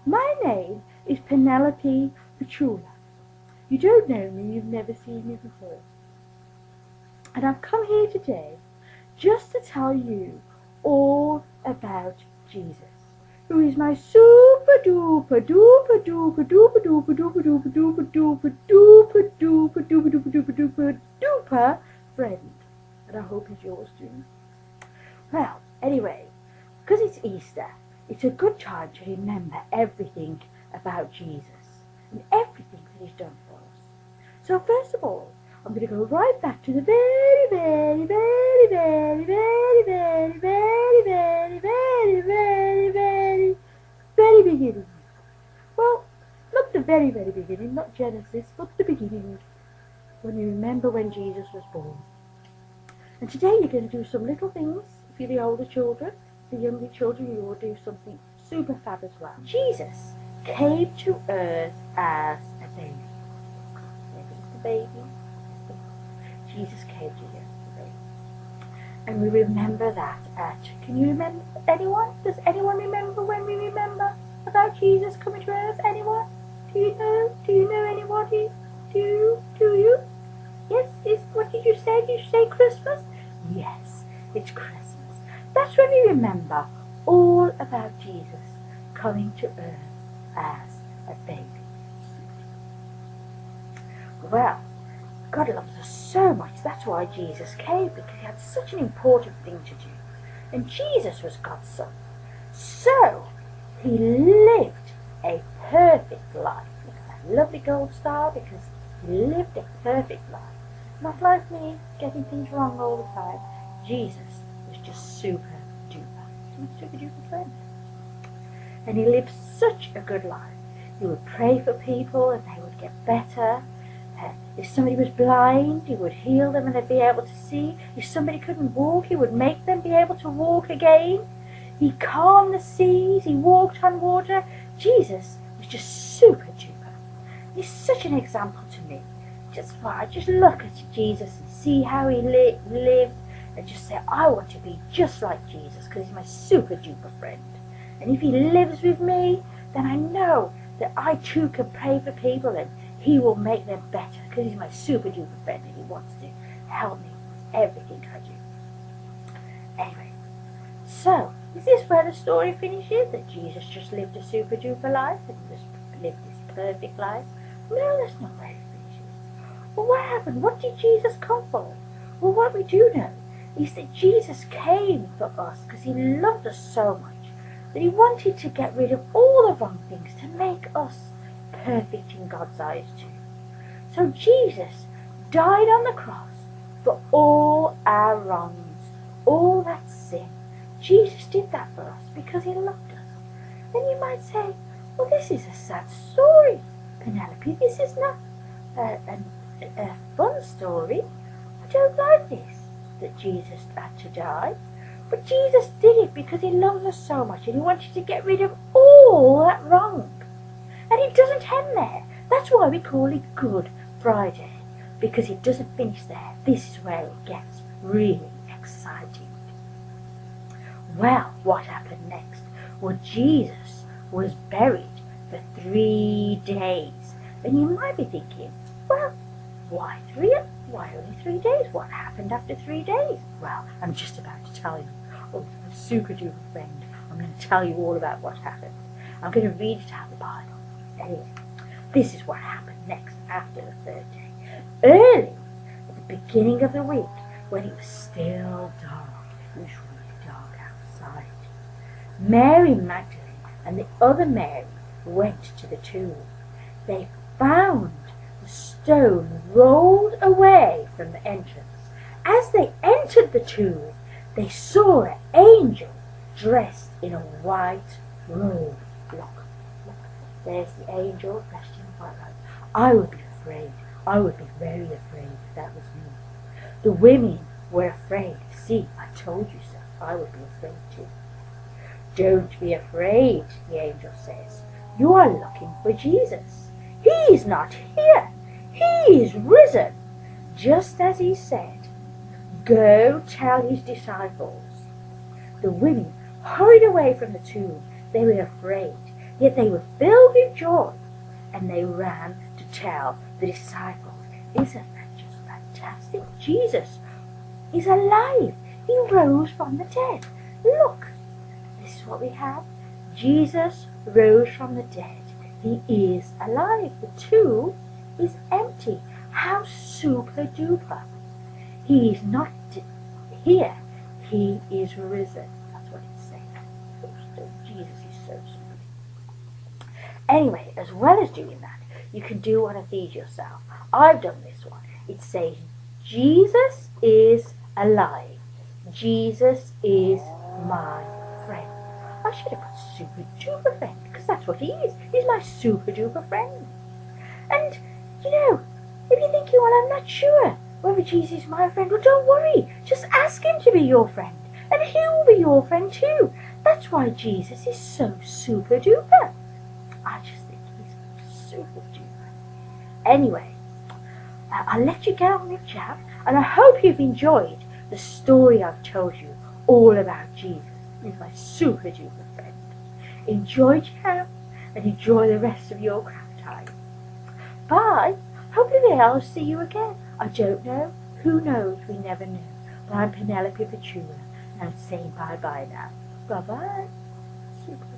My name is Penelope Petula. You don't know me, you've never seen me before. And I've come here today just to tell you all about Jesus, who is my super duper duper duper duper duper duper duper duper duper duper duper duper duper duper duper duper friend. And I hope he's yours too. Well, anyway, because it's Easter, it's a good time to remember everything about Jesus and everything that he's done for us. So first of all, I'm going to go right back to the very, very, very, very, very, very, very, very, very, very, very, very beginning. Well, not the very, very beginning, not Genesis, but the beginning, when you remember when Jesus was born. And today you're going to do some little things. If you're the older children, the younger children, you will do something super fab as well. Jesus came to earth as a baby. There's the baby. Jesus came to earth as a baby. And we remember that at, can you remember anyone? Does anyone remember when we remember about Jesus coming to earth? Anyone? Do you know? Do you know anybody? Do you? Yes, what did you say? Did you say Christmas? Yes, it's Christmas. That's when we remember all about Jesus coming to earth as a baby. Well, God loves us so much. That's why Jesus came, because he had such an important thing to do. And Jesus was God's son. So, he lived a perfect life. Look at that lovely gold star, because he lived a perfect life. Not like me, getting things wrong all the time. Jesus was just super duper. My super duper friend. And he lived such a good life. He would pray for people and they would get better. If somebody was blind, he would heal them and they'd be able to see. If somebody couldn't walk, he would make them be able to walk again. He calmed the seas. He walked on water. Jesus was just super duper. He's such an example to me. I just look at Jesus and see how he lived and just say, I want to be just like Jesus because he's my super duper friend. And if he lives with me, then I know that I too can pray for people and he will make them better because he's my super duper friend and he wants to help me with everything I do. Anyway, so is this where the story finishes? That Jesus just lived a super duper life and just lived this perfect life? No, that's not where it finishes. Well, what happened? What did Jesus come for? Well, what we do know is that Jesus came for us because he loved us so much that he wanted to get rid of all the wrong things to make us perfect in God's eyes too. So Jesus died on the cross for all our wrongs, all that sin. Jesus did that for us because he loved us. Then you might say, well, this is a sad story, Penelope. This is not a fun story. I don't like this, that Jesus had to die. But Jesus did it because he loves us so much and he wanted to get rid of all that wrong. And it doesn't end there. That's why we call it Good Friday, because it doesn't finish there. This is where it gets really exciting. Well, what happened next? Well, Jesus was buried for 3 days. And you might be thinking, well, why only 3 days? What happened after 3 days? Well, I'm just about to tell you. Oh, super duper friend, I'm going to tell you all about what happened. I'm going to read it out of the Bible. Anyway, this is what happened next after the 3rd day. Early at the beginning of the week, when it was still dark, it was really dark outside, Mary Magdalene and the other Mary went to the tomb. They found the stone rolled away from the entrance. As they entered the tomb, they saw an angel dressed in a white robe. Look, there's the angel dressed in a white robe. I would be afraid. I would be very afraid if that was me. The women were afraid. See, I told you so. I would be afraid too. Don't be afraid, the angel says. You are looking for Jesus. He's not here. He's risen, just as he said. Go tell his disciples. The women hurried away from the tomb. They were afraid. Yet they were filled with joy, and they ran to tell the disciples. Isn't that just fantastic? Jesus is alive. He rose from the dead. Look, this is what we have. Jesus rose from the dead. He is alive. The tomb is empty. How super duper. He is not here. He is risen. That's what it's saying. So Jesus is so super. Anyway, as well as doing that, you can do one of these yourself. I've done this one. It says, Jesus is alive. Jesus is my friend. I should have put super duper friend, because that's what he is. He's my super duper friend. And, you know, if you're thinking, well, I'm not sure whether Jesus is my friend, well, don't worry. Just ask him to be your friend, and he will be your friend too. That's why Jesus is so super duper. I just think he's super duper. Anyway, I'll let you get on with chat, and I hope you've enjoyed the story I've told you all about Jesus. He's my super duper friend. Enjoy jam, and enjoy the rest of your craft time. Bye. Hopefully I'll see you again. I don't know. Who knows? We never know. But I'm Penelope Petula, and I'm saying bye-bye now. Bye-bye. Super.